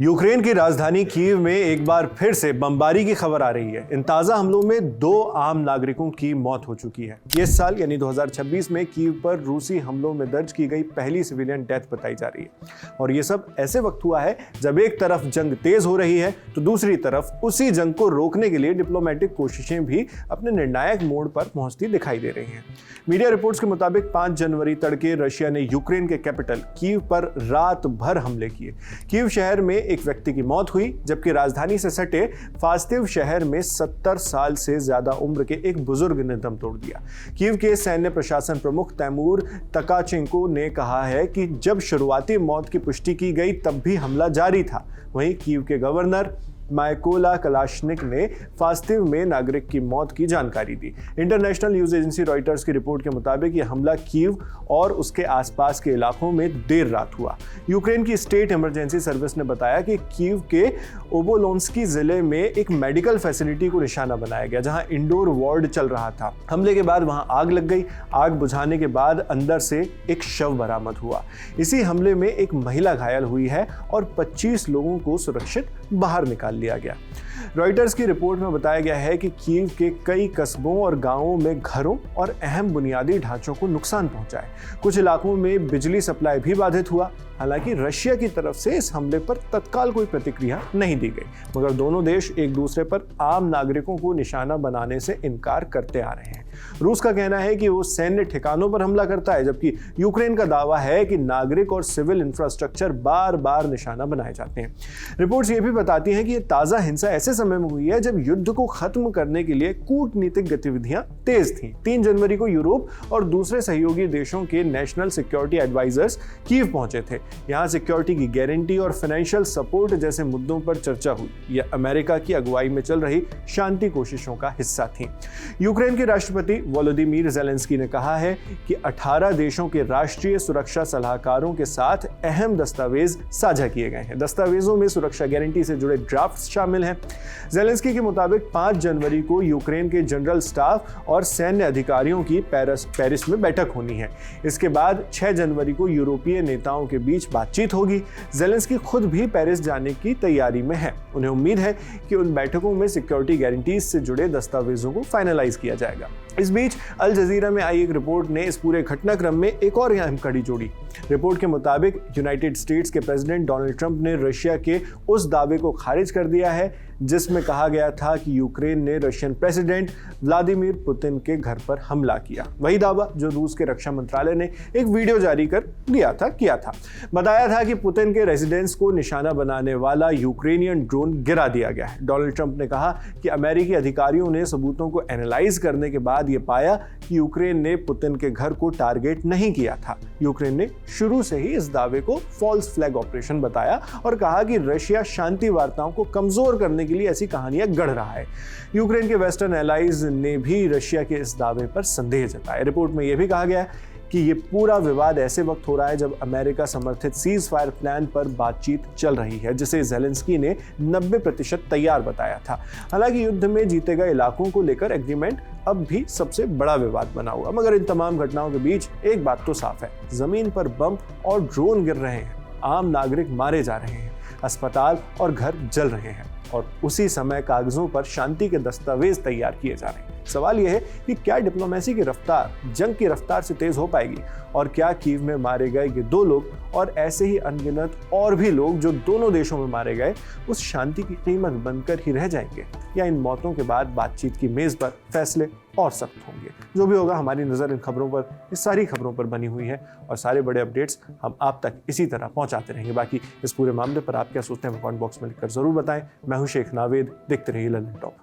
Ukraine की राजधानी Kyiv में एक बार फिर से बमबारी की खबर आ रही है। इन ताज़ा हमलों में 2 आम नागरिकों की मौत हो चुकी है। ये साल यानी 2026 में कीव पर रूसी हमलों में दर्ज की गई पहली सिविलियन डेथ बताई जा रही है। और ये सब ऐसे वक्त हुआ है जब एक तरफ जंग तेज हो रही है तो दूसरी तरफ उसी जंग को रोकने के लिए डिप्लोमेटिक कोशिशें भी अपने निर्णायक मोड़ पर पहुंचती दिखाई दे रही हैं। मीडिया रिपोर्ट्स के मुताबिक 5 जनवरी तड़के रशिया ने यूक्रेन के कैपिटल कीव पर रात भर हमले किए। कीव शहर में एक व्यक्ति की मौत हुई, जबकि राजधानी से सटे फास्तिव शहर में 70 साल से ज्यादा उम्र के एक बुजुर्ग ने दम तोड़ दिया। कीव के सैन्य प्रशासन प्रमुख तैमूर तकाचेंको ने कहा है कि जब शुरुआती मौत की पुष्टि की गई तब भी हमला जारी था। वहीं कीव के गवर्नर माइकोला कलाशनिक ने फास्तिव में नागरिक की मौत की जानकारी दी। इंटरनेशनल न्यूज एजेंसी रॉयटर्स की रिपोर्ट के मुताबिक यह हमला कीव और उसके आसपास के इलाकों में देर रात हुआ। यूक्रेन की स्टेट इमरजेंसी सर्विस ने बताया कि कीव के ओबोलोंस्की जिले में एक मेडिकल फैसिलिटी को निशाना बनाया गया, जहां इंडोर वार्ड चल रहा था। हमले के बाद वहां आग लग गई। आग बुझाने के बाद अंदर से एक शव बरामद हुआ। इसी हमले में एक महिला घायल हुई है और 25 लोगों को सुरक्षित बाहर निकाल लिया गया। रॉयटर्स की रिपोर्ट में बताया गया है कि कीव के कई कस्बों और गांवों में घरों और अहम बुनियादी ढांचों को नुकसान पहुंचा है। कुछ इलाकों में बिजली सप्लाई भी बाधित हुआ। हालांकि रशिया की तरफ से इस हमले पर तत्काल कोई प्रतिक्रिया नहीं दी गई, मगर दोनों देश एक दूसरे पर आम नागरिकों को निशाना बनाने से इनकार करते आ रहे हैं। रूस का कहना है कि वो सैन्य ठिकानों पर हमला करता है, जबकि यूक्रेन का दावा है कि नागरिक और सिविल इंफ्रास्ट्रक्चर बार बार निशाना बनाए जाते हैं। रिपोर्ट्स ये भी बताती हैं कि ये ताज़ा हिंसा ऐसे समय में हुई है जब युद्ध को खत्म करने के लिए कूटनीतिक गतिविधियां तेज थीं। 3 जनवरी को यूरोप और दूसरे सहयोगी देशों के नेशनल सिक्योरिटी एडवाइजर्स कीव पहुंचे थे। यहां सिक्योरिटी की गारंटी और फाइनेंशियल सपोर्ट जैसे मुद्दों पर चर्चा हुई। यह अमेरिका की अगुवाई में चल रही शांति कोशिशों का हिस्सा थी। यूक्रेन के राष्ट्रपति वोलोदिमीर ज़ेलेंस्की ने कहा है कि 18 देशों के राष्ट्रीय सुरक्षा सलाहकारों के साथ अहम दस्तावेज साझा किए गए हैं। दस्तावेजों में सुरक्षा गारंटी से जुड़े ड्राफ्ट्स शामिल हैं। ज़ेलेंस्की के मुताबिक 5 जनवरी को यूक्रेन के जनरल स्टाफ और सैन्य अधिकारियों की पेरिस में बैठक होनी है। इसके बाद 6 जनवरी को यूरोपीय नेताओं के बीच बातचीत होगी। ज़ेलेंस्की खुद भी पेरिस जाने की तैयारी में है। उन्हें उम्मीद है कि उन बैठकों में सिक्योरिटी गारंटीज से जुड़े दस्तावेजों को फाइनलाइज किया जाएगा। इस बीच अल जजीरा में आई एक रिपोर्ट ने इस पूरे घटनाक्रम में एक और अहम कड़ी जोड़ी। रिपोर्ट के मुताबिक यूनाइटेड स्टेट्स के प्रेसिडेंट डोनाल्ड ट्रंप ने रशिया के उस दावे को खारिज कर दिया है जिसमें कहा गया था कि यूक्रेन ने रशियन प्रेसिडेंट व्लादिमीर पुतिन के घर पर हमला किया। वही दावा जो रूस के रक्षा मंत्रालय ने एक वीडियो जारी कर किया था। बताया था कि पुतिन के रेजिडेंस को निशाना बनाने वाला यूक्रेनियन ड्रोन गिरा दिया गया है। डोनाल्ड ट्रंप ने कहा कि अमेरिकी अधिकारियों ने सबूतों को एनालाइज करने के बाद ये पाया कि यूक्रेन ने पुतिन के घर को टारगेट नहीं किया था। यूक्रेन ने शुरू से ही इस दावे को फॉल्स फ्लैग ऑपरेशन बताया और कहा कि रशिया शांति वार्ताओं को कमजोर करने के लिए ऐसी कहानियां गढ़ रहा है। यूक्रेन के वेस्टर्न एलाइज ने भी रशिया के इस दावे पर संदेह जताया। रिपोर्ट में यह भी कहा गया कि ये पूरा विवाद ऐसे वक्त हो रहा है जब अमेरिका समर्थित सीज फायर प्लान पर बातचीत चल रही है, जिसे ज़ेलेंस्की ने 90% तैयार बताया था। हालांकि युद्ध में जीते गए इलाकों को लेकर एग्रीमेंट अब भी सबसे बड़ा विवाद बना हुआ, मगर इन तमाम घटनाओं के बीच एक बात तो साफ है, जमीन पर बम और ड्रोन गिर रहे हैं, आम नागरिक मारे जा रहे हैं, अस्पताल और घर जल रहे हैं और उसी समय कागजों पर शांति के दस्तावेज तैयार किए जा रहे हैं। सवाल यह है कि क्या डिप्लोमेसी की रफ्तार जंग की रफ्तार से तेज हो पाएगी और क्या कीव में मारे गए ये 2 लोग और ऐसे ही अनगिनत और भी लोग जो दोनों देशों में मारे गए उस शांति की कीमत बनकर ही रह जाएंगे, या इन मौतों के बाद बातचीत की मेज पर फैसले और सख्त होंगे। जो भी होगा, हमारी नज़र इन खबरों पर, इस सारी खबरों पर बनी हुई है और सारे बड़े अपडेट्स हम आप तक इसी तरह पहुंचाते रहेंगे। बाकी इस पूरे मामले पर आप क्या सोचते हैं कमेंट बॉक्स में लिखकर जरूर बताएं। मैं हूं शेख नावेद, देखते रहिए लंदन टॉप।